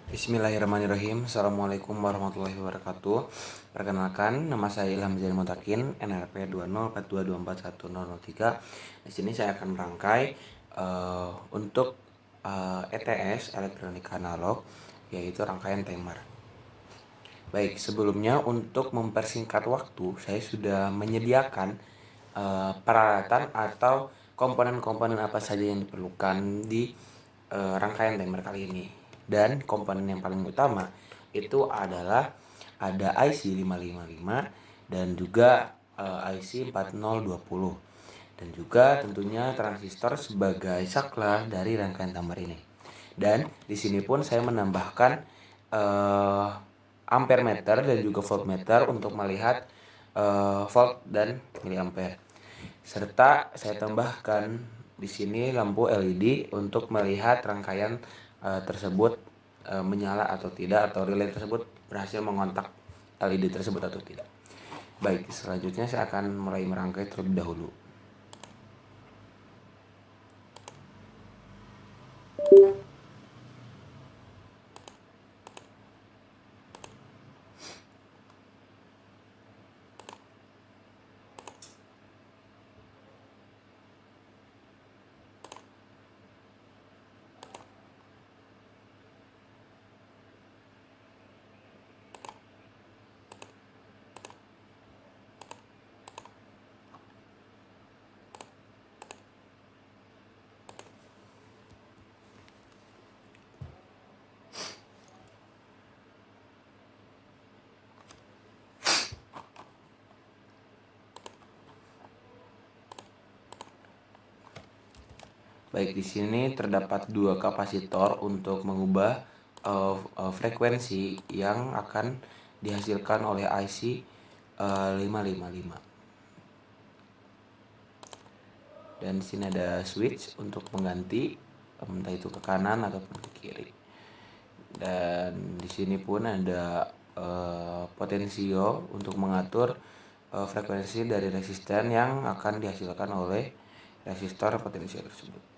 Bismillahirrahmanirrahim. Assalamualaikum warahmatullahi wabarakatuh. Perkenalkan, nama saya Ilham Zain Mutakin, NRP 2042241003. Di sini saya akan merangkai untuk ETS elektronik analog, yaitu rangkaian timer. Baik, sebelumnya untuk mempersingkat waktu, saya sudah menyediakan peralatan atau komponen-komponen apa saja yang diperlukan di rangkaian timer kali ini. Dan komponen yang paling utama itu adalah ada IC 555 dan juga IC 4020 dan juga tentunya transistor sebagai saklar dari rangkaian timer ini. Dan di sini pun saya menambahkan ampere meter dan juga voltmeter untuk melihat volt dan miliampere. Serta saya tambahkan di sini lampu LED untuk melihat rangkaian tersebut menyala atau tidak, atau relay tersebut berhasil mengontak LED tersebut atau tidak. Baik, selanjutnya saya akan mulai merangkai terlebih dahulu. Baik, di sini terdapat dua kapasitor untuk mengubah frekuensi yang akan dihasilkan oleh IC 555. Dan di sini ada switch untuk mengganti entah itu ke kanan ataupun ke kiri. Dan di sini pun ada potensio untuk mengatur frekuensi dari resisten yang akan dihasilkan oleh resistor potensio tersebut.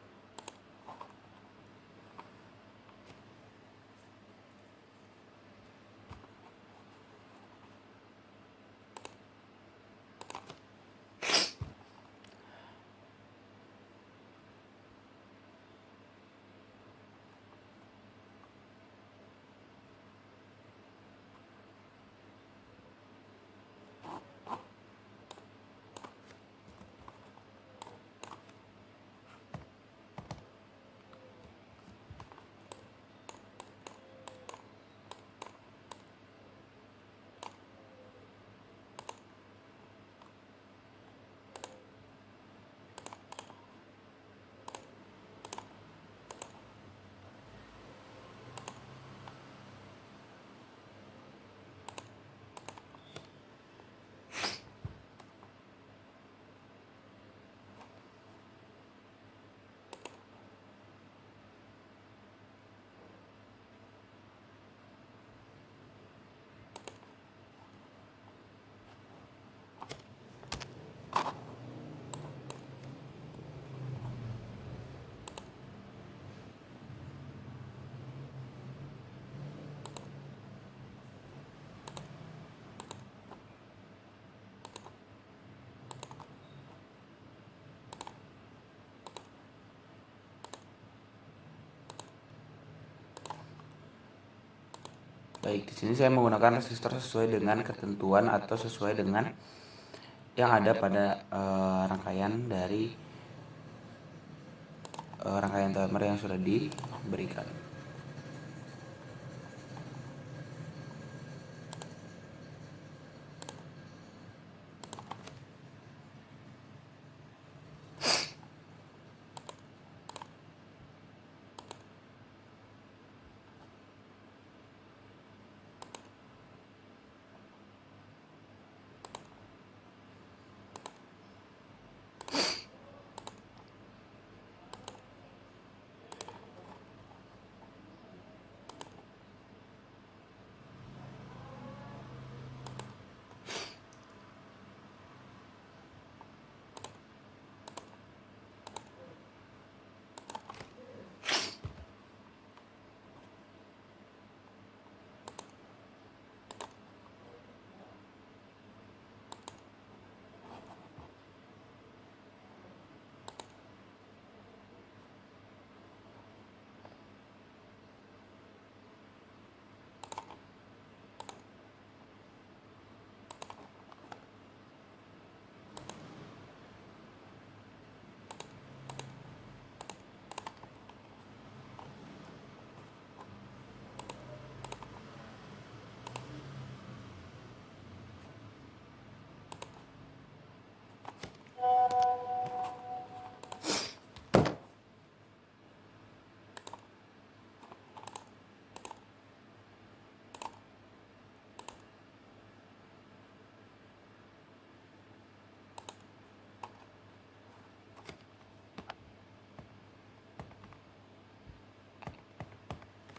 Baik, di sini saya menggunakan resistor sesuai dengan ketentuan atau sesuai dengan yang ada pada rangkaian dari rangkaian timer yang sudah diberikan.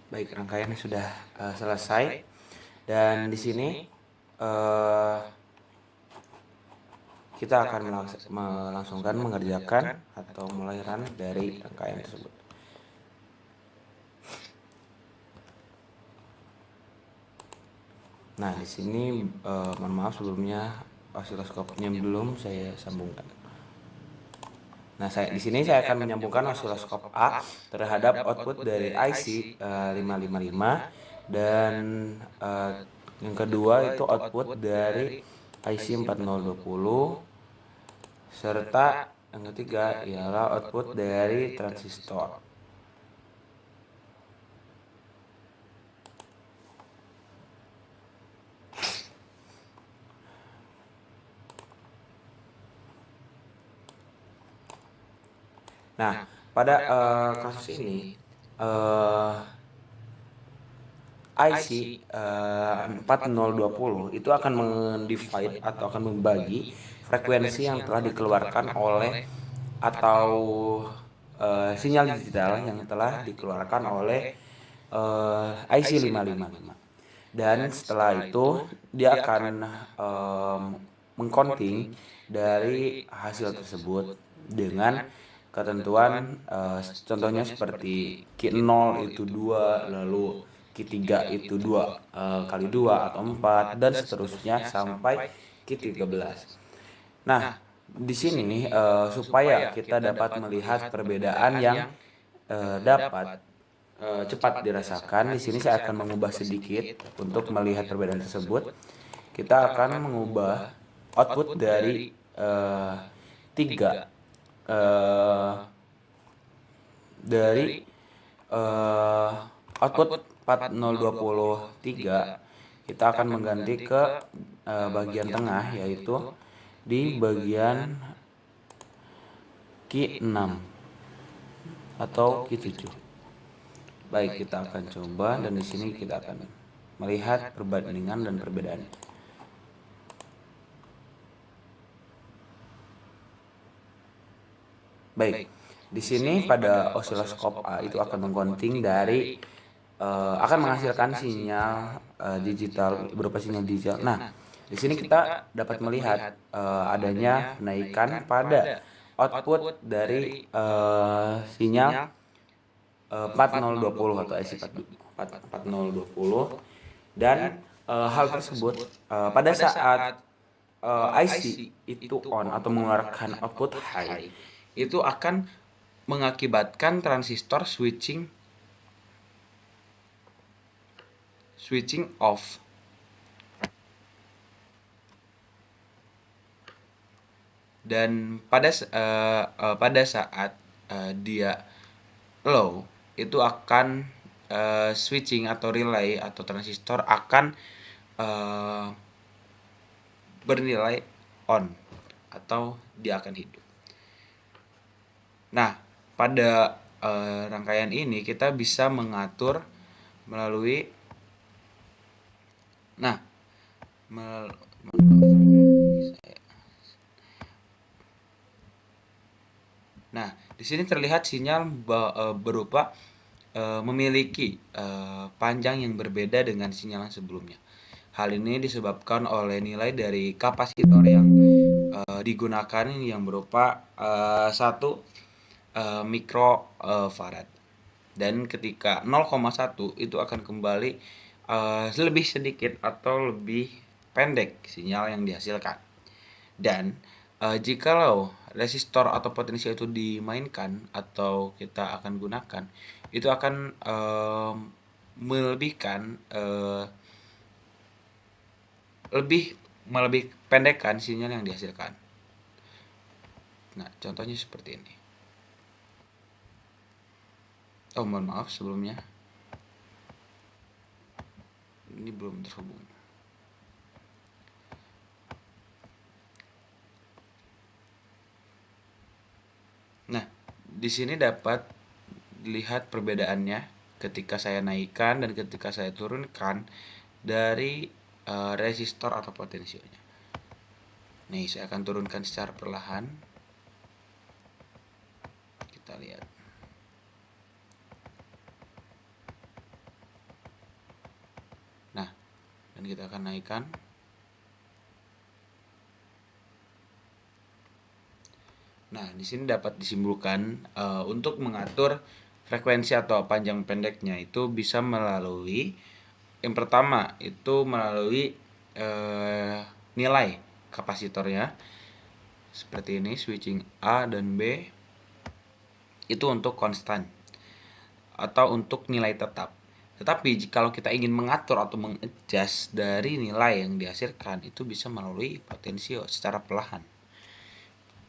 Baik, rangkaiannya sudah selesai, dan di sini kita akan melangsungkan mengerjakan atau mulai run dari rangkaian tersebut. Nah, di sini mohon maaf sebelumnya osiloskopnya belum saya sambungkan. Nah, di sini saya akan menyambungkan osiloskop A terhadap output dari IC 555, dan yang kedua itu output dari IC 4020, serta yang ketiga ialah output dari transistor. Nah, pada kasus ini IC 4020 itu akan mendivide atau akan membagi frekuensi yang telah dikeluarkan oleh atau sinyal digital yang telah dikeluarkan oleh IC 555. Dan setelah itu dia akan mengcounting dari hasil tersebut dengan ketentuan contohnya seperti Q0 itu 2, lalu Q3 itu 2 kali 2 atau 4, dan seterusnya sampai Q13. Nah, di sini supaya kita dapat melihat perbedaan yang dapat cepat dirasakan, di sini saya akan mengubah sedikit untuk melihat perbedaan tersebut. Kita akan mengubah output dari 3 dari output 4023, kita akan mengganti ke bagian tengah, yaitu di bagian Q6 atau Q7. Baik, kita akan coba, dan di sini kita akan melihat perbandingan dan perbedaan. Baik, di sini pada osiloskop A itu akan mengcounting dari akan menghasilkan sinyal digital berupa sinyal digital. Nah, di sini kita dapat melihat adanya kenaikan pada output dari sinyal 4020 atau IC 4020, dan hal tersebut pada saat IC itu on atau mengeluarkan output high, itu akan mengakibatkan transistor switching off. Dan pada saat dia low, itu akan switching atau relay atau transistor akan bernilai on atau dia akan hidup. Nah, pada rangkaian ini kita bisa mengatur melalui di sini terlihat sinyal berupa memiliki panjang yang berbeda dengan sinyal yang sebelumnya. Hal ini disebabkan oleh nilai dari kapasitor yang digunakan yang berupa 1 mikrofarad. Dan ketika 0,1 itu akan kembali lebih sedikit atau lebih pendek sinyal yang dihasilkan. Dan jikalau resistor atau potensial itu dimainkan atau kita akan gunakan, itu akan melebihkan lebih pendekkan sinyal yang dihasilkan. Nah, contohnya seperti ini. Oh, mohon maaf sebelumnya, ini belum terhubung. Nah, di sini dapat dilihat perbedaannya ketika saya naikkan dan ketika saya turunkan dari resistor atau potensialnya. Nih, saya akan turunkan secara perlahan. Kita lihat. Dan kita akan naikkan. Nah, di sini dapat disimpulkan untuk mengatur frekuensi atau panjang pendeknya itu bisa melalui yang pertama itu melalui nilai kapasitornya seperti ini, switching A dan B itu untuk konstan atau untuk nilai tetap. Tetapi kalau kita ingin mengatur atau mengadjust dari nilai yang dihasilkan itu bisa melalui potensio secara perlahan.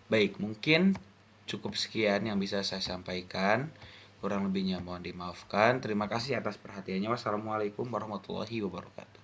Baik, mungkin cukup sekian yang bisa saya sampaikan. Kurang lebihnya mohon dimaafkan. Terima kasih atas perhatiannya. Wassalamualaikum warahmatullahi wabarakatuh.